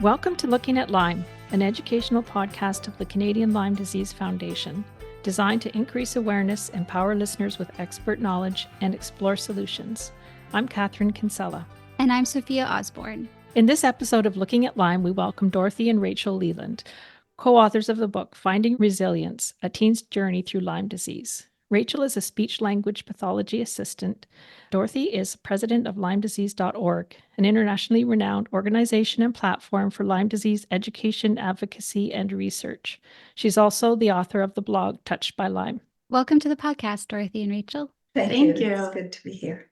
Welcome to Looking at Lyme, an educational podcast of the Canadian Lyme Disease Foundation, designed to increase awareness, empower listeners with expert knowledge, and explore solutions. I'm Catherine Kinsella. And I'm Sophia Osborne. In this episode of Looking at Lyme, we welcome Dorothy and Rachel Leland, co-authors of the book Finding Resilience, A Teen's Journey Through Lyme Disease. Rachel is a speech-language pathology assistant. Dorothy is president of LymeDisease.org, an internationally renowned organization and platform for Lyme disease education, advocacy, and research. She's also the author of the blog Touched by Lyme. Welcome to the podcast, Dorothy and Rachel. Thank you. It's good to be here.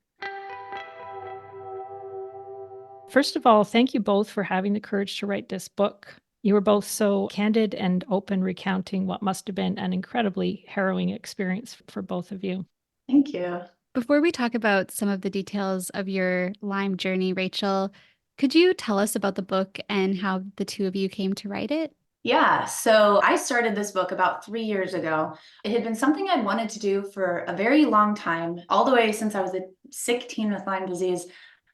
First of all, thank you both for having the courage to write this book. You were both so candid and open, recounting what must have been an incredibly harrowing experience for both of you. Thank you. Before we talk about some of the details of your Lyme journey, Rachel, could you tell us about the book and how the two of you came to write it? Yeah, so I started this book about 3 years ago. It had been something I'd wanted to do for a very long time, all the way since I was a sick teen with Lyme disease.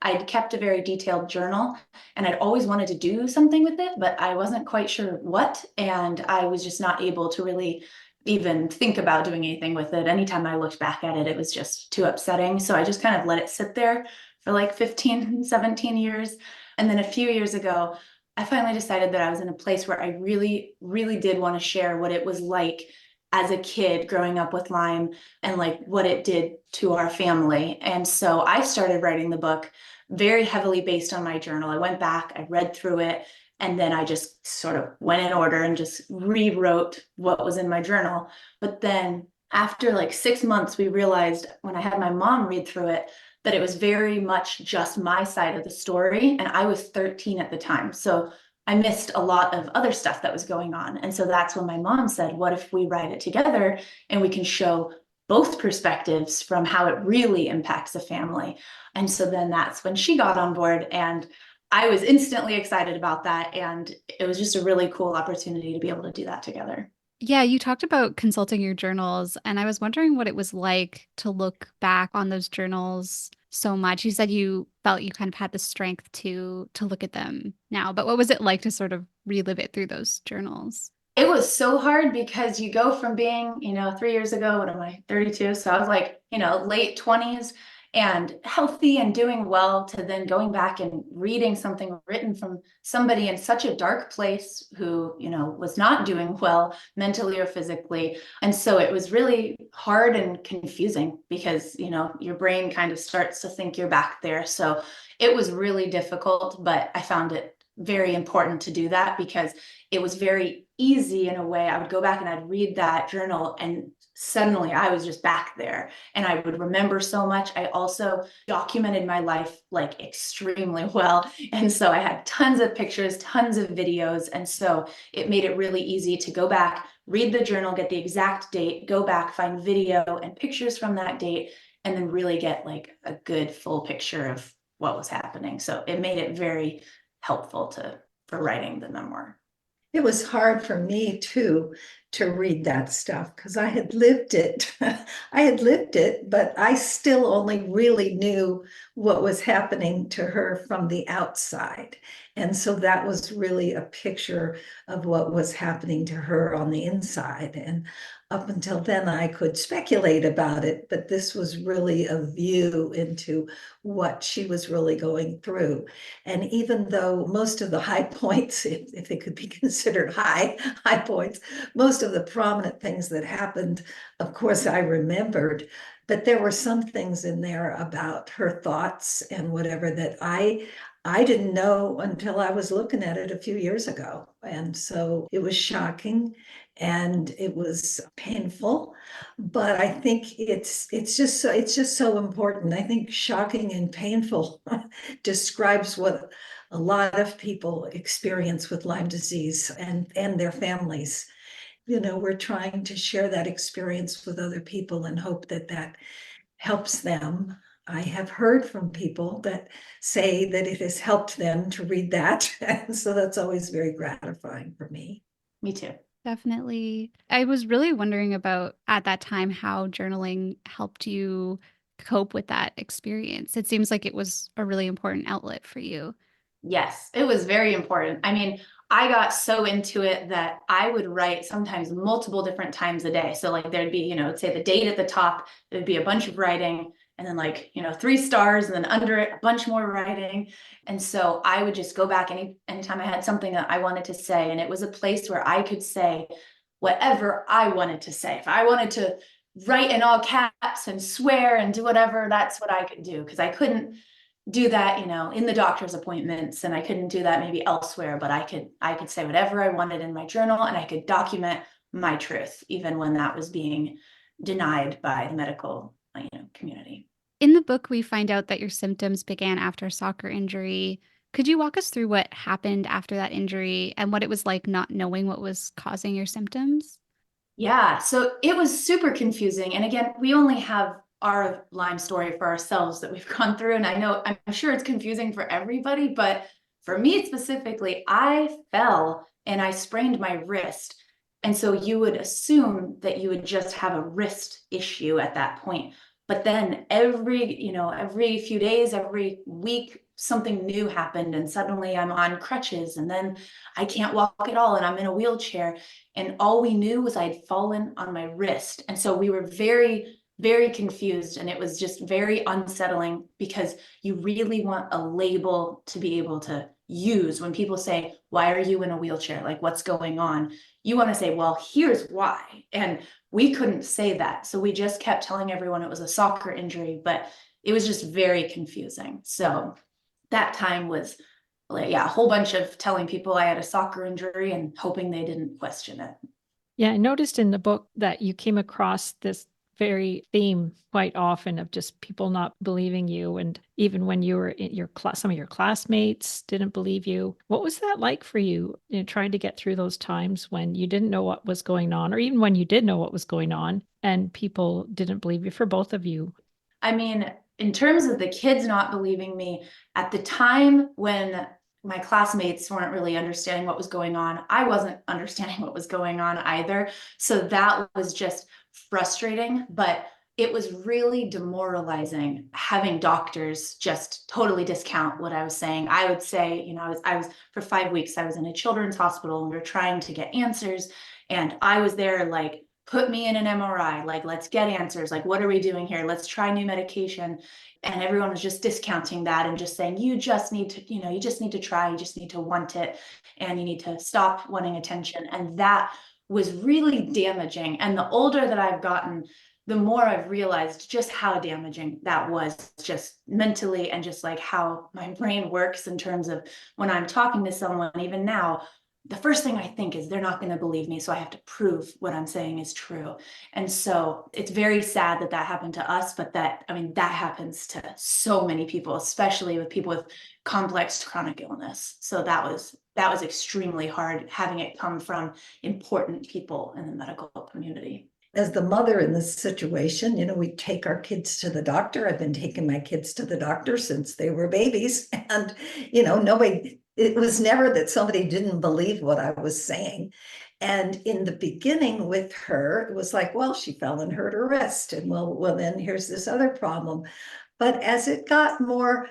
I'd kept a very detailed journal and I'd always wanted to do something with it, but I wasn't quite sure what. And I was just not able to really even think about doing anything with it. Anytime I looked back at it, it was just too upsetting. So I just kind of let it sit there for like 15, 17 years. And then a few years ago, I finally decided that I was in a place where I really, really did want to share what it was like as a kid growing up with Lyme and like what it did to our family. And so I started writing the book very heavily based on my journal. I went back, I read through it, and then I just sort of went in order and just rewrote what was in my journal. But then after like 6 months, we realized when I had my mom read through it, that it was very much just my side of the story. And I was 13 at the time. So I missed a lot of other stuff that was going on. And so that's when my mom said, what if we write it together and we can show both perspectives from how it really impacts a family? And so then that's when she got on board, and I was instantly excited about that. And it was just a really cool opportunity to be able to do that together. Yeah, you talked about consulting your journals, and I was wondering what it was like to look back on those journals so much. You said you felt you kind of had the strength to look at them now, but what was it like to sort of relive it through those journals? It was so hard because you go from being, 3 years ago, what am I, 32? So I was like, late 20s and healthy and doing well, to then going back and reading something written from somebody in such a dark place who, was not doing well mentally or physically. And so it was really hard and confusing because, your brain kind of starts to think you're back there. So it was really difficult, but I found it very important to do that because it was very easy in a way. I would go back and I'd read that journal and suddenly I was just back there and I would remember so much. I also documented my life like extremely well. And so I had tons of pictures, tons of videos. And so it made it really easy to go back, read the journal, get the exact date, go back, find video and pictures from that date, and then really get like a good full picture of what was happening. So it made it very helpful for writing the memoir. It was hard for me too to read that stuff because I had lived it. I had lived it, but I still only really knew what was happening to her from the outside. And so that was really a picture of what was happening to her on the inside. And up until then, I could speculate about it, but this was really a view into what she was really going through. And even though most of the high points, if they could be considered high points, most of the prominent things that happened, of course, I remembered, but there were some things in there about her thoughts and whatever that I didn't know until I was looking at it a few years ago. And so it was shocking and it was painful, but I think it's just so important. I think shocking and painful describes what a lot of people experience with Lyme disease and their families. We're trying to share that experience with other people and hope that that helps them. I have heard from people that say that it has helped them to read that. And so that's always very gratifying for me. Me too. Definitely. I was really wondering about at that time how journaling helped you cope with that experience. It seems like it was a really important outlet for you. Yes, it was very important. I mean, I got so into it that I would write sometimes multiple different times a day. So like there'd be, say the date at the top, there'd be a bunch of writing, and then like, 3 stars, and then under it, a bunch more writing. And so I would just go back anytime I had something that I wanted to say. And it was a place where I could say whatever I wanted to say. If I wanted to write in all caps and swear and do whatever, that's what I could do. Because I couldn't do that, in the doctor's appointments, and I couldn't do that maybe elsewhere, but I could say whatever I wanted in my journal, and I could document my truth, even when that was being denied by the medical, community. In the book, we find out that your symptoms began after a soccer injury. Could you walk us through what happened after that injury and what it was like not knowing what was causing your symptoms? Yeah, so it was super confusing. And again, we only have our Lyme story for ourselves that we've gone through. And I'm sure it's confusing for everybody, but for me specifically, I fell and I sprained my wrist. And so you would assume that you would just have a wrist issue at that point. But then every few days, every week, something new happened. And suddenly I'm on crutches, and then I can't walk at all, and I'm in a wheelchair. And all we knew was I'd fallen on my wrist. And so we were very, very confused. And it was just very unsettling, because you really want a label to be able to use when people say, why are you in a wheelchair? Like, what's going on? You want to say, well, here's why. And we couldn't say that. So we just kept telling everyone it was a soccer injury, but it was just very confusing. So that time was, a whole bunch of telling people I had a soccer injury and hoping they didn't question it. Yeah, I noticed in the book that you came across this very theme quite often of just people not believing you. And even when you were in your class, some of your classmates didn't believe you. What was that like for you, trying to get through those times when you didn't know what was going on, or even when you did know what was going on and people didn't believe you, for both of you? I mean, in terms of the kids not believing me, at the time when my classmates weren't really understanding what was going on, I wasn't understanding what was going on either. So that was just frustrating, but it was really demoralizing having doctors just totally discount what I was saying. I would say, I was for 5 weeks, I was in a children's hospital, and we were trying to get answers. And I was there like, put me in an MRI, like, let's get answers. Like, what are we doing here? Let's try new medication. And everyone was just discounting that and just saying, you just need to, you just need to try, you just need to want it, and you need to stop wanting attention. And that was really damaging. And the older that I've gotten, the more I've realized just how damaging that was, just mentally, and just like how my brain works in terms of when I'm talking to someone, even now, the first thing I think is they're not going to believe me, so I have to prove what I'm saying is true. And so it's very sad that that happened to us, but that happens to so many people, especially with people with complex chronic illness. So that was extremely hard, having it come from important people in the medical community. As the mother in this situation, we take our kids to the doctor. I've been taking my kids to the doctor since they were babies. And, it was never that somebody didn't believe what I was saying. And in the beginning with her, it was like, well, she fell and hurt her wrist. And well, then here's this other problem. But as it got more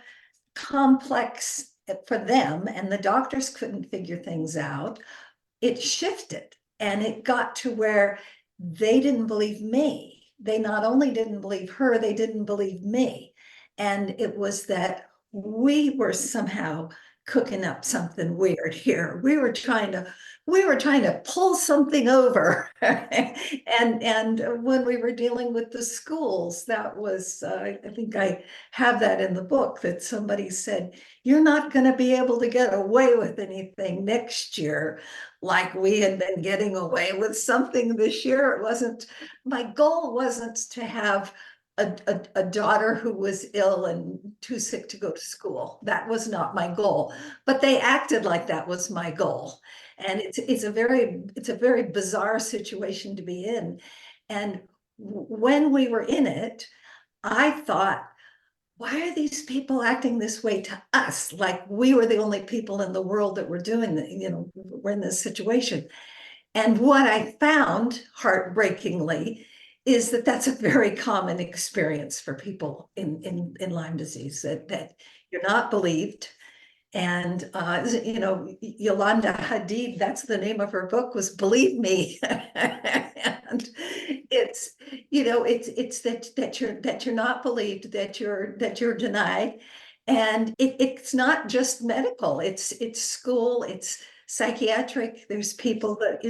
complex for them, and the doctors couldn't figure things out, it shifted. And it got to where they didn't believe me. They not only didn't believe her, they didn't believe me. And it was that we were somehow cooking up something weird here. We were trying to pull something over. and when we were dealing with the schools, that was I think I have that in the book, that somebody said, you're not going to be able to get away with anything next year like we had been getting away with something this year. My goal wasn't to have a daughter who was ill and too sick to go to school. That was not my goal, but they acted like that was my goal. And it's a very bizarre situation to be in. And when we were in it, I thought, why are these people acting this way to us? Like we were the only people in the world that were doing that, we're in this situation. And what I found, heartbreakingly, is that that's a very common experience for people in Lyme disease, that you're not believed, And, Yolanda Hadid, that's the name of her book, was Believe Me. And it's, it's that you're not believed, that you're denied. And it's not just medical, it's school, it's psychiatric. There's people that,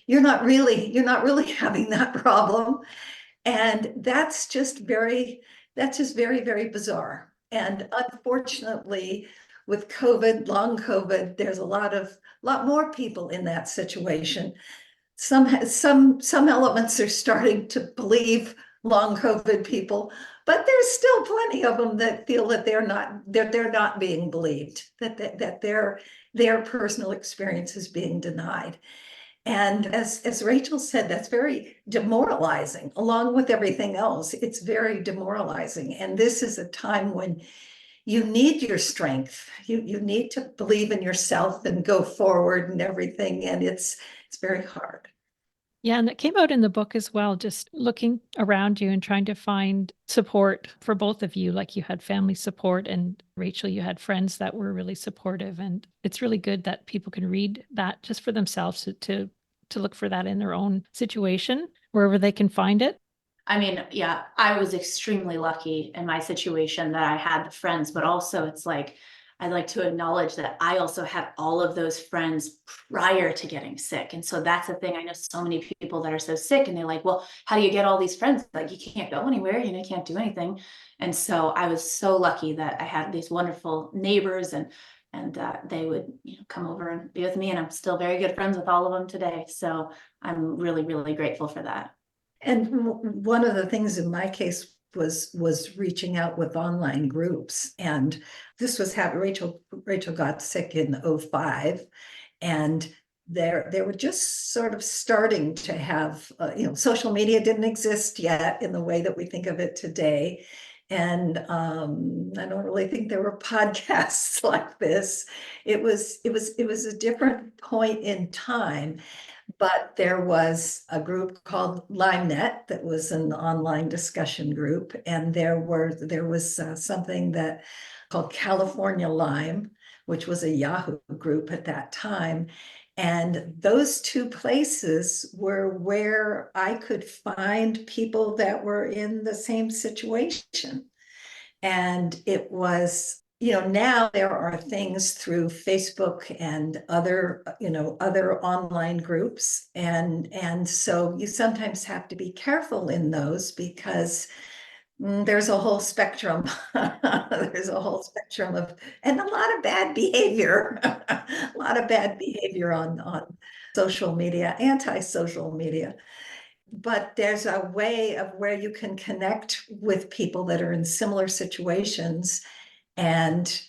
you're not really having that problem. And that's just very, very bizarre. And unfortunately, with COVID, long COVID, there's a lot more people in that situation. Some elements are starting to believe long COVID people, but there's still plenty of them that feel that they're not being believed, that their personal experience is being denied. And as Rachel said, that's very demoralizing, along with everything else. It's very demoralizing. And this is a time when you need your strength. You need to believe in yourself and go forward and everything. And it's very hard. Yeah, and it came out in the book as well, just looking around you and trying to find support for both of you. Like you had family support, and Rachel, you had friends that were really supportive. And it's really good that people can read that just for themselves to look for that in their own situation, wherever they can find it. I mean, yeah, I was extremely lucky in my situation that I had the friends, but also it's like, I'd like to acknowledge that I also had all of those friends prior to getting sick. And so that's the thing. I know so many people that are so sick and they're like, well, how do you get all these friends? Like, you can't go anywhere, you can't do anything. And so I was so lucky that I had these wonderful neighbors and they would come over and be with me. And I'm still very good friends with all of them today. So I'm really, really grateful for that. And one of the things in my case was reaching out with online groups. And this was how Rachel got sick in 2005, and they were just sort of starting to have, social media didn't exist yet in the way that we think of it today. And I don't really think there were podcasts like this. It was a different point in time. But there was a group called Lyme that was an online discussion group, and there was something that called California Lyme, which was a Yahoo group at that time. And those two places were where I could find people that were in the same situation. And it was, now there are things through Facebook and other online groups. And so you sometimes have to be careful in those because there's a whole spectrum. There's a whole spectrum and a lot of bad behavior, a lot of bad behavior on social media, anti-social media. But there's a way of where you can connect with people that are in similar situations. And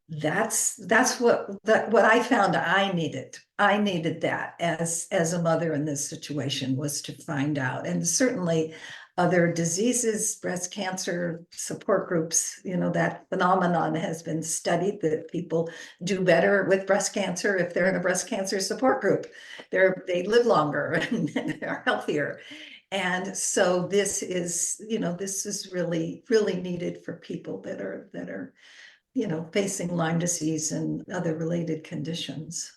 that's what I found I needed. I needed that as a mother in this situation, was to find out. And certainly other diseases, breast cancer support groups, that phenomenon has been studied, that people do better with breast cancer if they're in a breast cancer support group. They live longer and they're healthier. And so this is really, really needed for people that are facing Lyme disease and other related conditions.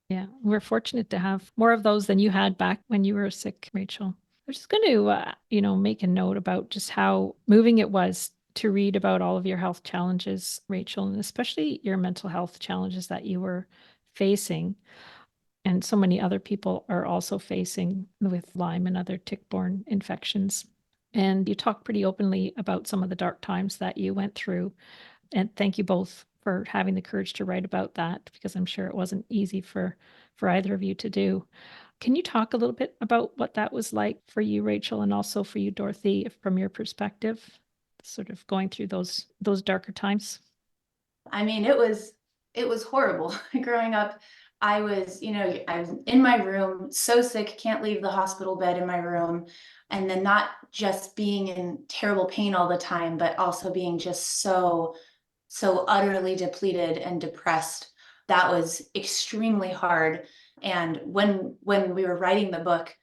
Yeah, we're fortunate to have more of those than you had back when you were sick, Rachel. I'm just going to, make a note about just how moving it was to read about all of your health challenges, Rachel, and especially your mental health challenges that you were facing. And so many other people are also facing with Lyme and other tick-borne infections. And you talk pretty openly about some of the dark times that you went through. And thank you both for having the courage to write about that, because I'm sure it wasn't easy for either of you to do. Can you talk a little bit about what that was like for you, Rachel, and also for you, Dorothy, from your perspective, sort of going through those darker times? I mean, it was horrible. Growing up, I was in my room, so sick, can't leave the hospital bed in my room. And then not just being in terrible pain all the time, but also being just so utterly depleted and depressed. That was extremely hard. And when we were writing the book,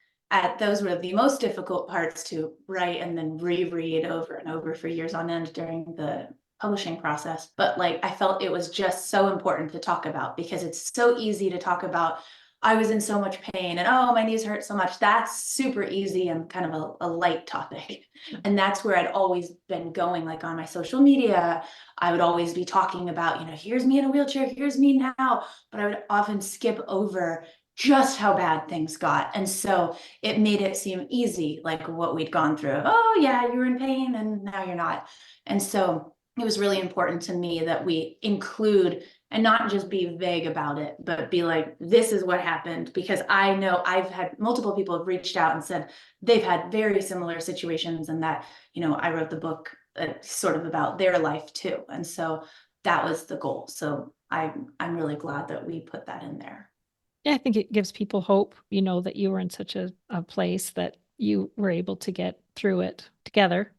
those were the most difficult parts to write and then reread over and over for years on end during the publishing process, but like I felt it was just so important to talk about because it's so easy to talk about. I was in so much pain and oh, my knees hurt so much. That's super easy and kind of a light topic. And that's where I'd always been going, like on my social media. I would always be talking about, here's me in a wheelchair, here's me now. But I would often skip over just how bad things got. And so it made it seem easy, like what we'd gone through. Oh, yeah, you were in pain and now you're not. And so it was really important to me that we include and not just be vague about it, but be like, this is what happened. Because I know I've had multiple people have reached out and said they've had very similar situations and that, I wrote the book sort of about their life too. And so that was the goal. So I'm really glad that we put that in there. Yeah, I think it gives people hope, that you were in such a place that you were able to get through it together.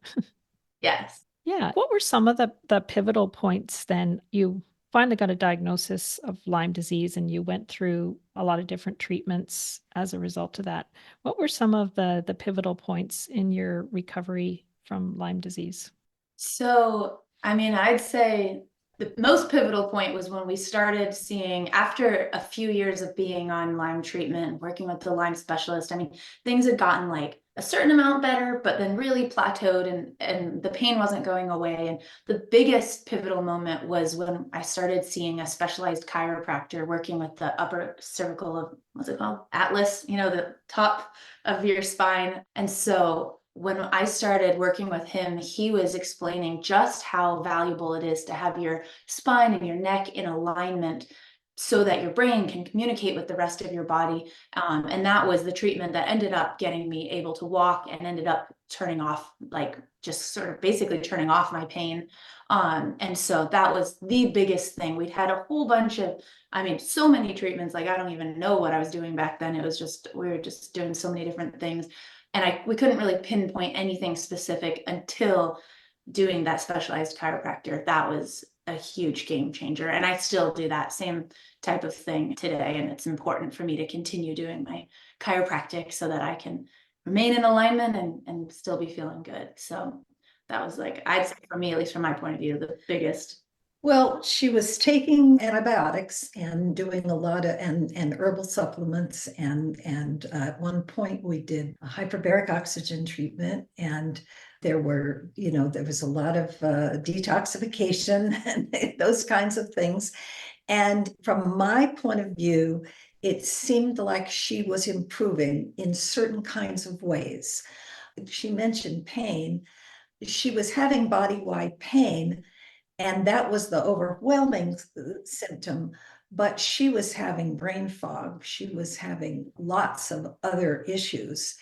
Yes. Yeah. What were some of the pivotal points then? You finally got a diagnosis of Lyme disease and you went through a lot of different treatments as a result of that. What were some of the pivotal points in your recovery from Lyme disease? So, I'd say the most pivotal point was when we started seeing, after a few years of being on Lyme treatment, working with the Lyme specialist, things had gotten like a certain amount better, but then really plateaued and the pain wasn't going away. And the biggest pivotal moment was when I started seeing a specialized chiropractor working with the upper cervical of, what's it called? Atlas, the top of your spine. And so when I started working with him, he was explaining just how valuable it is to have your spine and your neck in alignment so that your brain can communicate with the rest of your body. And that was the treatment that ended up getting me able to walk and ended up turning off, like just sort of basically turning off my pain. And so that was the biggest thing. We'd had a whole bunch of, so many treatments, like I don't even know what I was doing back then. It was just, we were just doing so many different things. And we couldn't really pinpoint anything specific until doing that specialized chiropractor. That was a huge game changer. And I still do that same type of thing today. And it's important for me to continue doing my chiropractic so that I can remain in alignment and still be feeling good. So that was like, I'd say for me, at least from my point of view, the biggest. Well, she was taking antibiotics and doing a lot of and herbal supplements and at one point we did a hyperbaric oxygen treatment and there was a lot of detoxification and those kinds of things. And from my point of view, it seemed like she was improving in certain kinds of ways. She mentioned pain. She was having body-wide pain, and that was the overwhelming symptom. But she was having brain fog. She was having lots of other issues.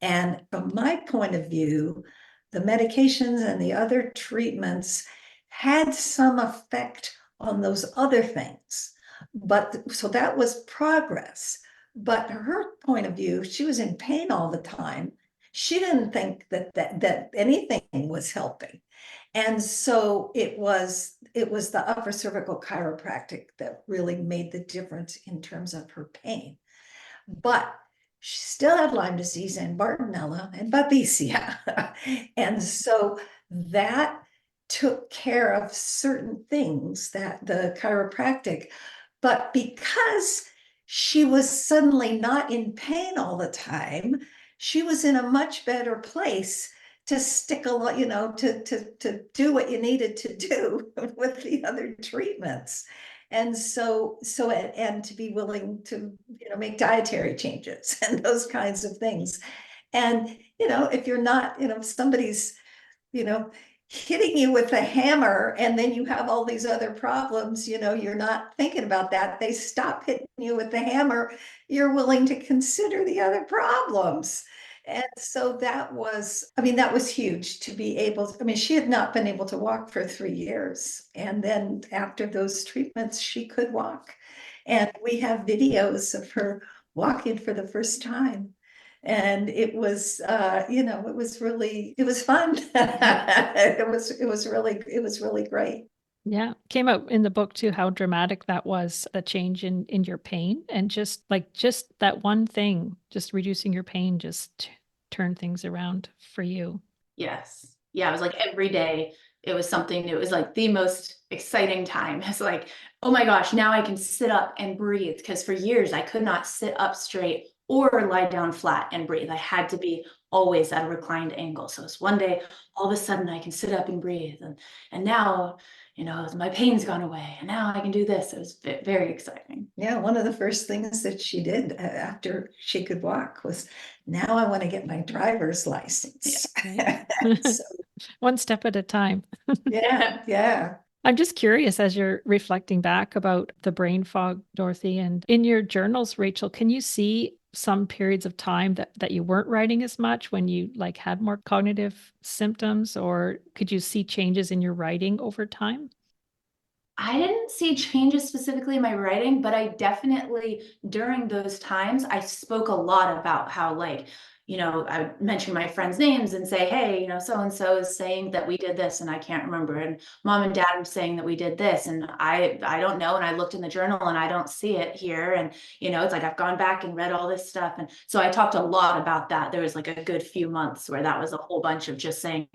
And from my point of view, the medications and the other treatments had some effect on those other things. But so that was progress. But her point of view, she was in pain all the time. She didn't think that anything was helping. And so it was the upper cervical chiropractic that really made the difference in terms of her pain. But she still had Lyme disease and Bartonella and Babesia. And so that took care of certain things, that the chiropractic, but because she was suddenly not in pain all the time, she was in a much better place to stick a lot, to do what you needed to do with the other treatments. And and to be willing to, make dietary changes and those kinds of things. And, if you're not, somebody's, hitting you with a hammer and then you have all these other problems, you're not thinking about that. They stop hitting you with the hammer. You're willing to consider the other problems. And so that was huge to be able to, she had not been able to walk for 3 years. And then after those treatments, she could walk. And we have videos of her walking for the first time. And it was, it was fun. It was really great. Yeah. Came out in the book too, how dramatic that was, a change in your pain. And just that one thing, just reducing your pain, just turned things around for you. Yes. Yeah. It was like every day it was something, it was like the most exciting time. It's like, oh my gosh, now I can sit up and breathe. Because for years I could not sit up straight or lie down flat and breathe. I had to be always at a reclined angle. So it's one day, all of a sudden I can sit up and breathe. And now, my pain's gone away and now I can do this. It was very exciting. Yeah, one of the first things that she did after she could walk was, now I want to get my driver's license. Yeah. So, One step at a time. yeah. I'm just curious, as you're reflecting back about the brain fog, Dorothy, and in your journals, Rachel, can you see some periods of time that you weren't writing as much when you like had more cognitive symptoms, or could you see changes in your writing over time? I didn't see changes specifically in my writing, but I definitely, during those times, I spoke a lot about how, like, I mention my friends' names and say, hey, so-and-so is saying that we did this and I can't remember. And mom and dad are saying that we did this. And I don't know. And I looked in the journal and I don't see it here. And, it's like I've gone back and read all this stuff. And so I talked a lot about that. There was like a good few months where that was a whole bunch of just saying,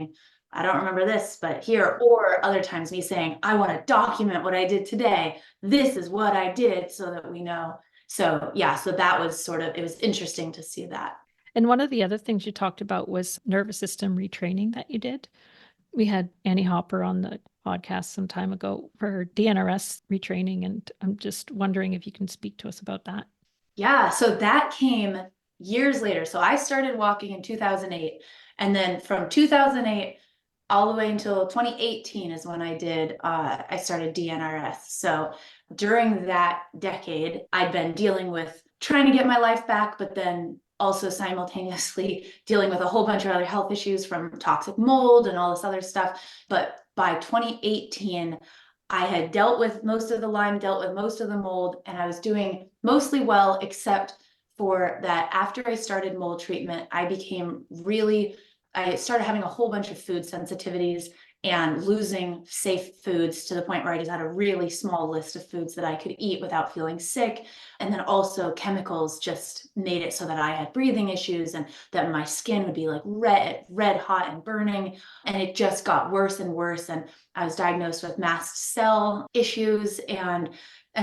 I don't remember this, but here, or other times me saying, I want to document what I did today. This is what I did so that we know. So yeah, so that was it was interesting to see that. And one of the other things you talked about was nervous system retraining that you did. We had Annie Hopper on the podcast some time ago for her DNRS retraining, and I'm just wondering if you can speak to us about that. Yeah, so that came years later. So I started walking in 2008, and then from 2008 all the way until 2018 is when I started DNRS. So during that decade, I'd been dealing with trying to get my life back, but then also simultaneously dealing with a whole bunch of other health issues from toxic mold and all this other stuff. But by 2018, I had dealt with most of the Lyme, dealt with most of the mold, and I was doing mostly well, except for that after I started mold treatment, I started having a whole bunch of food sensitivities and losing safe foods to the point where I just had a really small list of foods that I could eat without feeling sick. And then also chemicals just made it so that I had breathing issues and that my skin would be like red hot and burning. And it just got worse and worse. And I was diagnosed with mast cell issues. And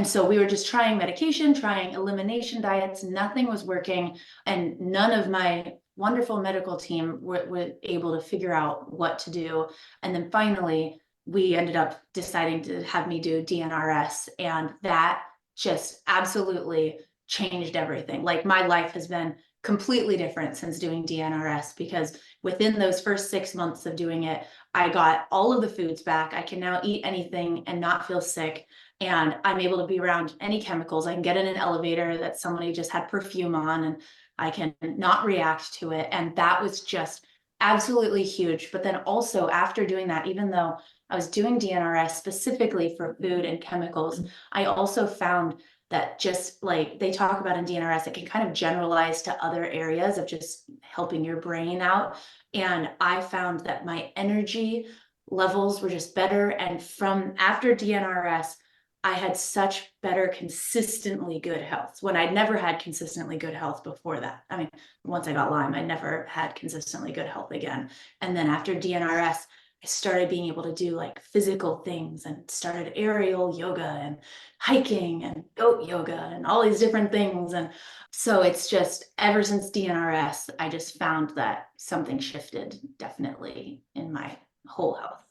so we were just trying medication, trying elimination diets. Nothing was working. And none of my wonderful medical team were able to figure out what to do. And then finally, we ended up deciding to have me do DNRS. And that just absolutely changed everything. Like my life has been completely different since doing DNRS, because within those first 6 months of doing it, I got all of the foods back. I can now eat anything and not feel sick. And I'm able to be around any chemicals. I can get in an elevator that somebody just had perfume on and I can not react to it. And that was just absolutely huge. But then also after doing that, even though I was doing DNRS specifically for food and chemicals, I also found that just like they talk about in DNRS, it can kind of generalize to other areas of just helping your brain out. And I found that my energy levels were just better. And from after DNRS, I had such better, consistently good health when I'd never had consistently good health before that. I mean, once I got Lyme, I never had consistently good health again. And then after DNRS, I started being able to do like physical things and started aerial yoga and hiking and goat yoga and all these different things. And so it's just ever since DNRS, I just found that something shifted definitely in my whole health.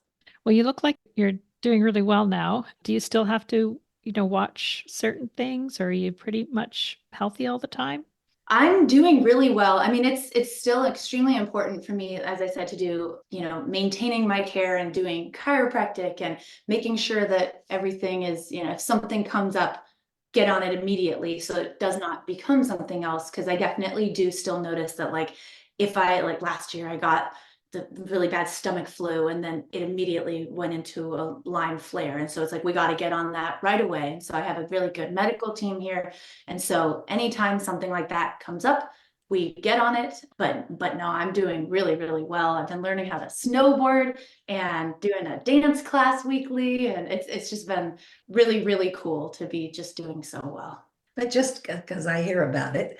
Well, you look like you're doing really well now. Do you still have to, watch certain things, or are you pretty much healthy all the time? I'm doing really well. I mean, it's still extremely important for me, as I said, to do, maintaining my care and doing chiropractic and making sure that everything is, if something comes up, get on it immediately so it does not become something else. Because I definitely do still notice that, like, if I, like last year, I got the really bad stomach flu and then it immediately went into a Lyme flare. And so it's like, we got to get on that right away. And so I have a really good medical team here. And so anytime something like that comes up, we get on it. But no, I'm doing really, really well. I've been learning how to snowboard and doing a dance class weekly. And it's just been really, really cool to be just doing so well. But just because I hear about it,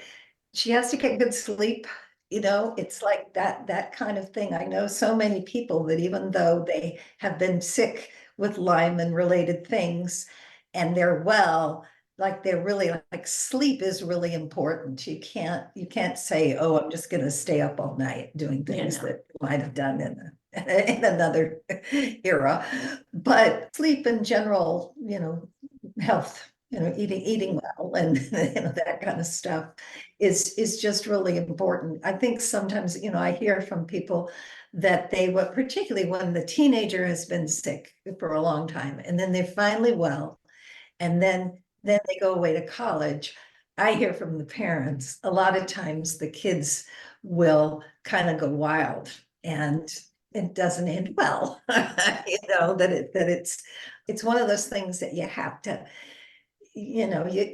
she has to get good sleep It's like that kind of thing. I know so many people that even though they have been sick with Lyme and related things and they're well, like they're really like sleep is really important. You can't say, oh, I'm just going to stay up all night doing things that you might have done in another era. But sleep in general, health, eating well and that kind of stuff is just really important. I think sometimes, I hear from people that they would, particularly when the teenager has been sick for a long time and then they're finally well, and then they go away to college. I hear from the parents, a lot of times the kids will kind of go wild and it doesn't end well. It's one of those things that you have to, you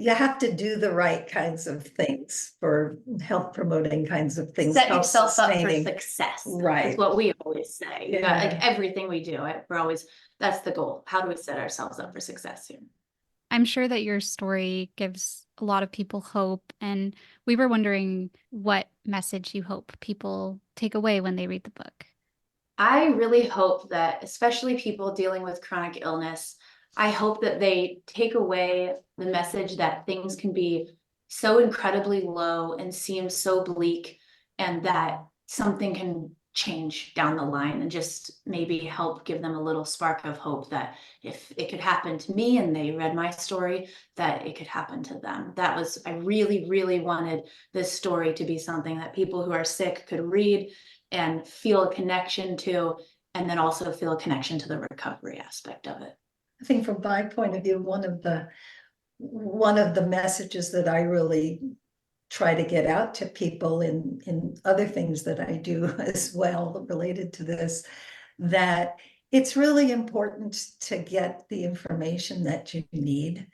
have to do the right kinds of things for health promoting kinds of things. Set yourself up for success. Right. That's what we always say. Yeah. Like everything we do, that's the goal. How do we set ourselves up for success here? I'm sure that your story gives a lot of people hope. And we were wondering what message you hope people take away when they read the book. I really hope that, especially people dealing with chronic illness, I hope that they take away the message that things can be so incredibly low and seem so bleak, and that something can change down the line and just maybe help give them a little spark of hope that if it could happen to me and they read my story, that it could happen to them. I really, really wanted this story to be something that people who are sick could read and feel a connection to, and then also feel a connection to the recovery aspect of it. I think from my point of view, one of the messages that I really try to get out to people in other things that I do as well related to this, that it's really important to get the information that you need.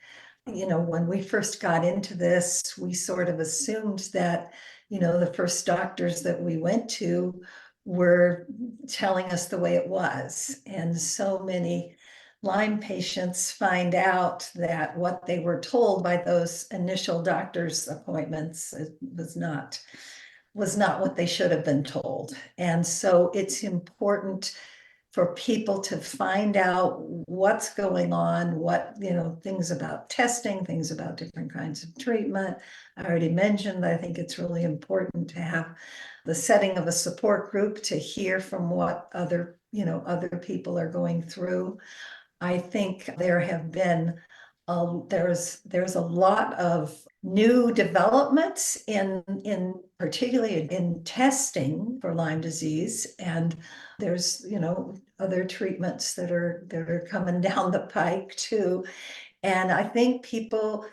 When we first got into this, we sort of assumed that, the first doctors that we went to were telling us the way it was. And so many Lyme patients find out that what they were told by those initial doctor's appointments was not what they should have been told. And so it's important for people to find out what's going on, things about testing, things about different kinds of treatment. I already mentioned, I think it's really important to have the setting of a support group to hear from what other people are going through. I think there have been there's a lot of new developments in particularly in testing for Lyme disease, and there's other treatments that are coming down the pike too. And I think people,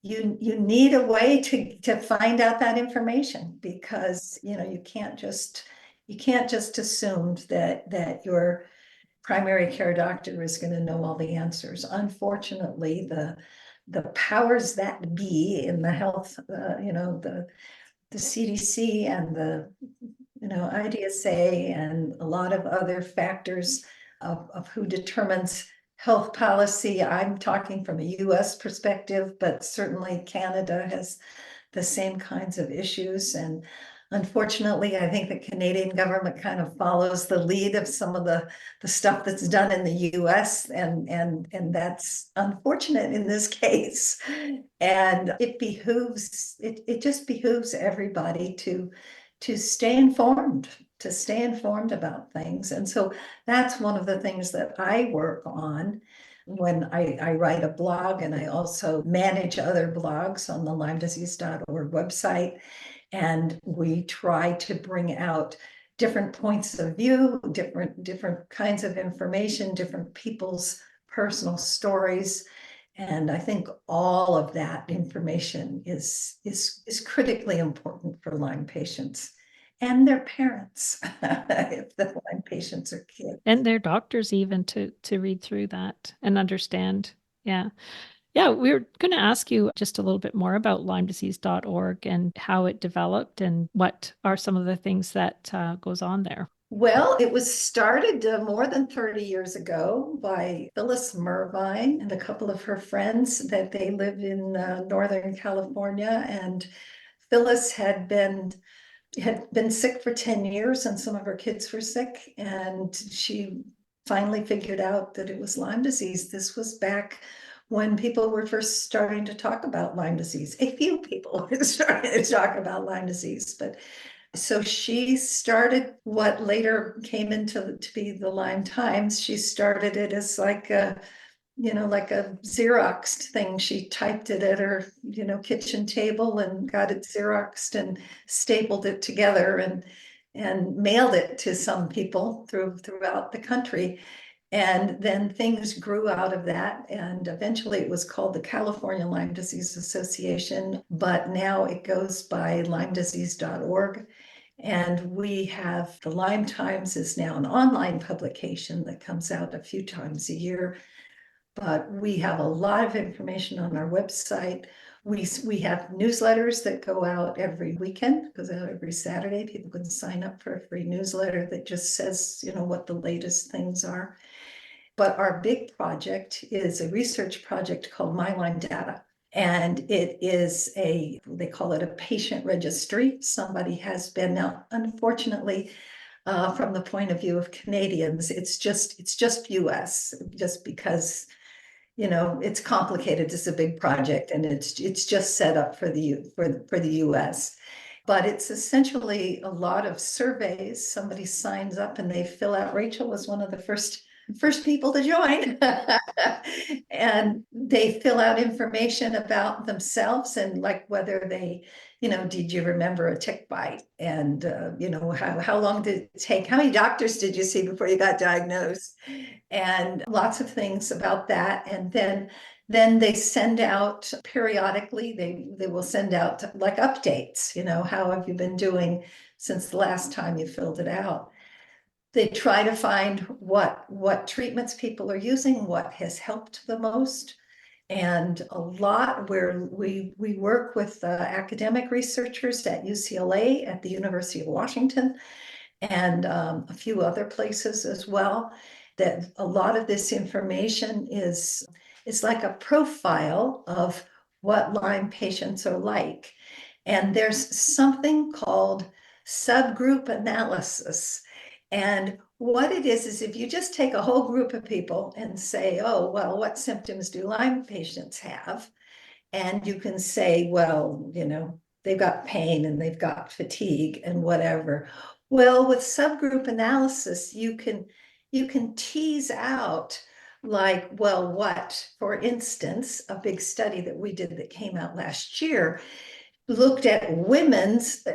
you need a way to find out that information, because you can't just assume that your primary care doctor is going to know all the answers. Unfortunately, the powers that be in the health, the CDC and the IDSA and a lot of other factors of who determines health policy. I'm talking from a US perspective, but certainly Canada has the same kinds of issues. And unfortunately, I think the Canadian government kind of follows the lead of some of the stuff that's done in the US, and that's unfortunate in this case. And it just behooves everybody to stay informed, about things. And so that's one of the things that I work on when I write a blog, and I also manage other blogs on the LymeDisease.org website. And we try to bring out different points of view, different kinds of information, different people's personal stories. And I think all of that information is critically important for Lyme patients and their parents, if the Lyme patients are kids. And their doctors even to read through that and understand. Yeah. Yeah, we were going to ask you just a little bit more about LymeDisease.org and how it developed and what are some of the things that goes on there. Well, it was started more than 30 years ago by Phyllis Mervine and a couple of her friends that they live in Northern California. And Phyllis had been had been sick for 10 years and some of her kids were sick, and she finally figured out that it was Lyme disease. This was back when people were first starting to talk about Lyme disease. A few people were starting to talk about Lyme disease, but so she started what later came into to be the Lyme Times. She started it as like a, like a Xeroxed thing. She typed it at her, kitchen table and got it Xeroxed and stapled it together and mailed it to some people throughout the country. And then things grew out of that. And eventually it was called the California Lyme Disease Association, but now it goes by LymeDisease.org. And we have the Lyme Times is now an online publication that comes out a few times a year. But we have a lot of information on our website. We have newsletters that go out every weekend, goes out every Saturday. People can sign up for a free newsletter that just says, what the latest things are. But our big project is a research project called My Lyme Data. And it is they call it a patient registry. Somebody has been, now, unfortunately, from the point of view of Canadians, it's just US, just because it's complicated. It's a big project, and it's just set up for the US. But it's essentially a lot of surveys. Somebody signs up and they fill out. Rachel was one of the first people to join. And they fill out information about themselves and like whether they, did you remember a tick bite? And, how long did it take? How many doctors did you see before you got diagnosed? And lots of things about that. And then they send out periodically, they will send out like updates, how have you been doing since the last time you filled it out? They try to find what treatments people are using, what has helped the most. And a lot where we work with academic researchers at UCLA, at the University of Washington, and a few other places as well, that a lot of this information is like a profile of what Lyme patients are like. And there's something called subgroup analysis. And what it is if you just take a whole group of people and say, oh, well, what symptoms do Lyme patients have? And you can say, well, they've got pain and they've got fatigue and whatever. Well, with subgroup analysis, you can tease out like, well, what, for instance, a big study that we did that came out last year looked at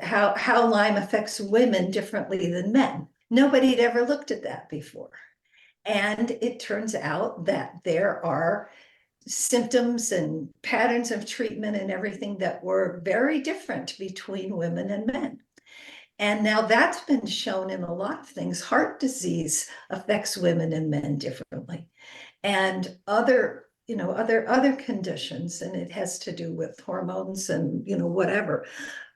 how Lyme affects women differently than men. Nobody had ever looked at that before. And it turns out that there are symptoms and patterns of treatment and everything that were very different between women and men. And now that's been shown in a lot of things. Heart disease affects women and men differently, and other conditions, and it has to do with hormones and whatever.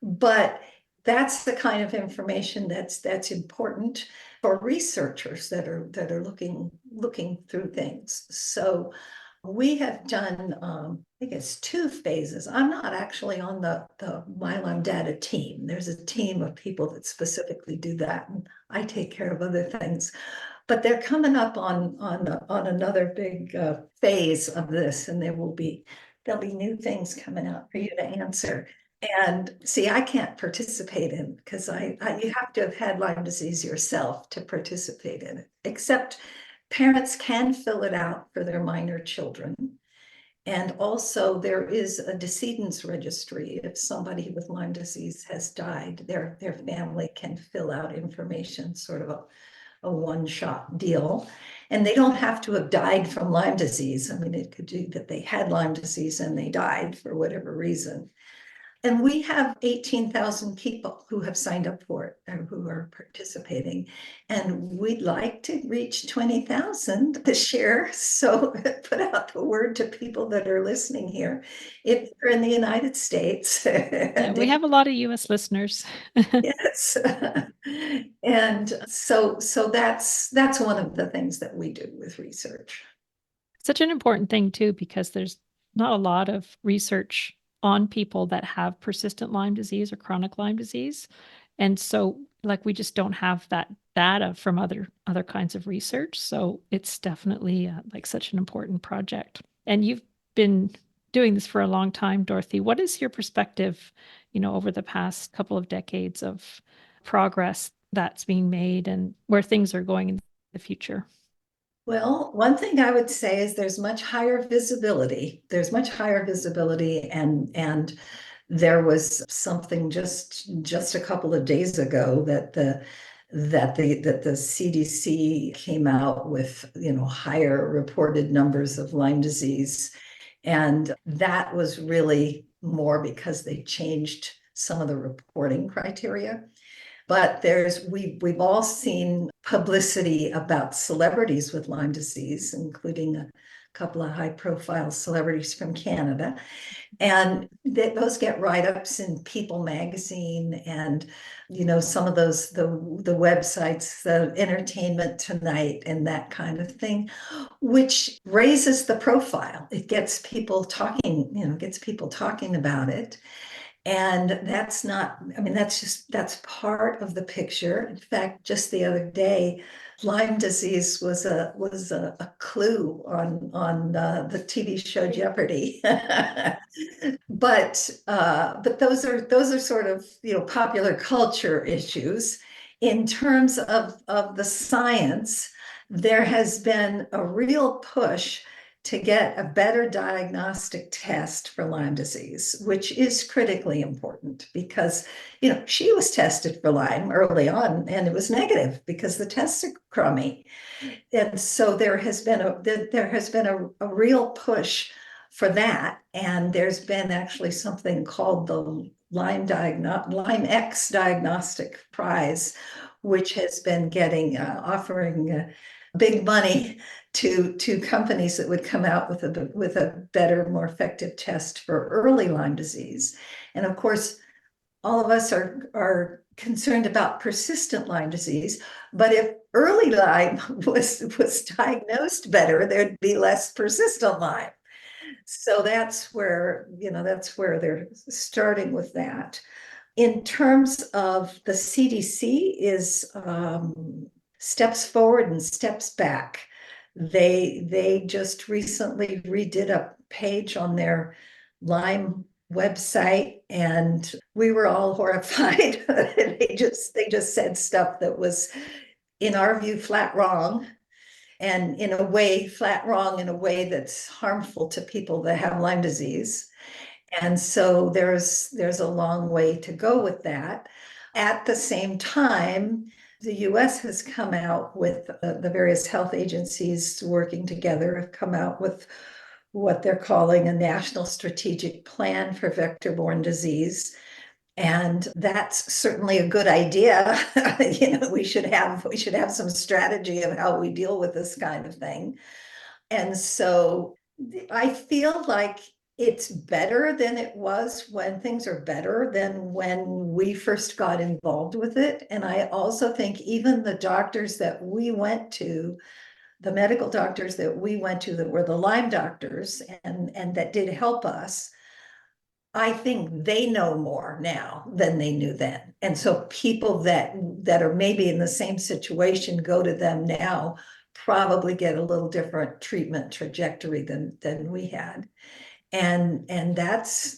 But that's the kind of information that's important for researchers that are looking through things. So we have done, I think it's 2 phases. I'm not actually on the My Lyme Data team. There's a team of people that specifically do that, and I take care of other things. But they're coming up on another big phase of this, and there'll be new things coming out for you to answer. And see, I can't participate in because you have to have had Lyme disease yourself to participate in it, except parents can fill it out for their minor children. And also there is a decedents registry. If somebody with Lyme disease has died, their family can fill out information, sort of a one-shot deal. And they don't have to have died from Lyme disease. I mean, it could be that they had Lyme disease and they died for whatever reason. And we have 18,000 people who have signed up for it and who are participating. And we'd like to reach 20,000 this year. So put out the word to people that are listening here. If you're in the United States. Yeah, we have a lot of US listeners. Yes. And so that's one of the things that we do with research. Such an important thing too, because there's not a lot of research on people that have persistent Lyme disease or chronic Lyme disease. And so like we just don't have that data from other kinds of research. So it's definitely like such an important project. And you've been doing this for a long time, Dorothy. What is your perspective, over the past couple of decades of progress that's being made and where things are going in the future? Well, one thing I would say is there's much higher visibility. There's much higher visibility, and there was something just a couple of days ago that the CDC came out with, higher reported numbers of Lyme disease. And that was really more because they changed some of the reporting criteria. But we've all seen publicity about celebrities with Lyme disease, including a couple of high-profile celebrities from Canada. And those get write-ups in People magazine and, some of those, the websites, the Entertainment Tonight and that kind of thing, which raises the profile. It gets people talking, about it. And that's not, that's part of the picture. In fact, just the other day, Lyme disease was a clue on the TV show Jeopardy. But those are sort of, popular culture issues. In terms of the science, there has been a real push to get a better diagnostic test for Lyme disease, which is critically important because, she was tested for Lyme early on and it was negative because the tests are crummy. And so there has been a real push for that. And there's been actually something called the Lyme X Diagnostic Prize, which has been offering big money to companies that would come out with a better, more effective test for early Lyme disease. And of course, all of us are concerned about persistent Lyme disease, but if early Lyme was diagnosed better, there'd be less persistent Lyme. So that's where they're starting with that. In terms of the CDC is steps forward and steps back. They just recently redid a page on their Lyme website, and we were all horrified. They just said stuff that was, in our view, flat wrong, and flat wrong in a way that's harmful to people that have Lyme disease. And so there's a long way to go with that. At the same time, the US has come out with the various health agencies working together have come out with what they're calling a national strategic plan for vector-borne disease. And that's certainly a good idea. We should have some strategy of how we deal with this kind of thing. And so I feel like it's better than it was when things are better than when we first got involved with it. And I also think even the doctors that we went to, the medical doctors that we went to that were the Lyme doctors and that did help us, I think they know more now than they knew then. And so people that are maybe in the same situation go to them now probably get a little different treatment trajectory than we had. And that's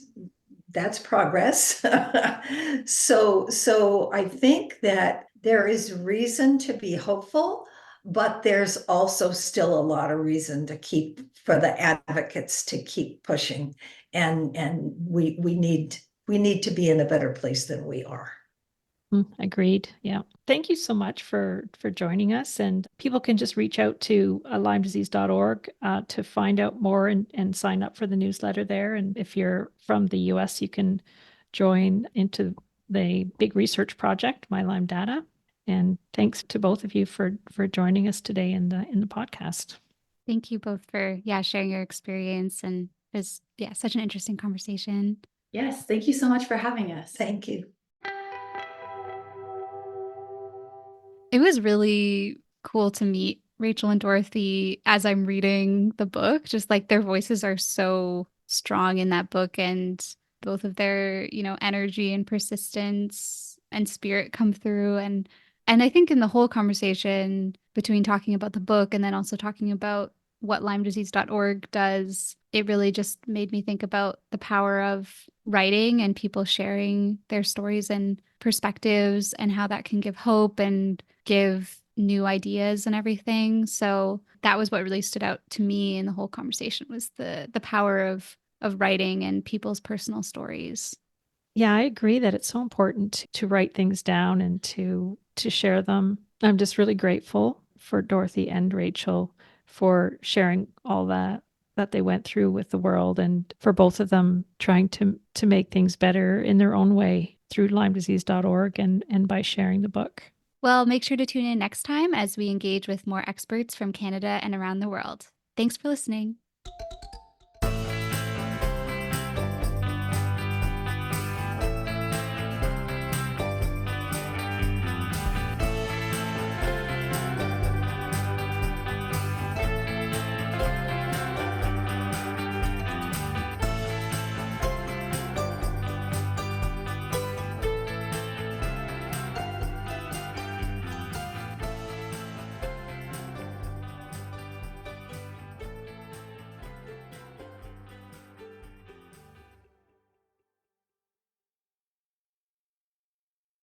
progress. So I think that there is reason to be hopeful, but there's also still a lot of reason for the advocates to keep pushing. And we need to be in a better place than we are. Agreed. Yeah. Thank you so much for joining us. And people can just reach out to lymedisease.org to find out more and sign up for the newsletter there. And if you're from the US, you can join into the big research project, My Lyme Data. And thanks to both of you for joining us today in the podcast. Thank you both for sharing your experience, and it was such an interesting conversation. Yes, thank you so much for having us. Thank you. It was really cool to meet Rachel and Dorothy as I'm reading the book. Just like their voices are so strong in that book, and both of their, energy and persistence and spirit come through. And I think in the whole conversation between talking about the book and then also talking about what LymeDisease.org does, it really just made me think about the power of writing and people sharing their stories and perspectives and how that can give hope and give new ideas and everything. So that was what really stood out to me in the whole conversation, was the power of writing and people's personal stories. Yeah, I agree that it's so important to write things down and to share them. I'm just really grateful for Dorothy and Rachel for sharing all that they went through with the world, and for both of them trying to make things better in their own way through LymeDisease.org and by sharing the book. Well, make sure to tune in next time as we engage with more experts from Canada and around the world. Thanks for listening.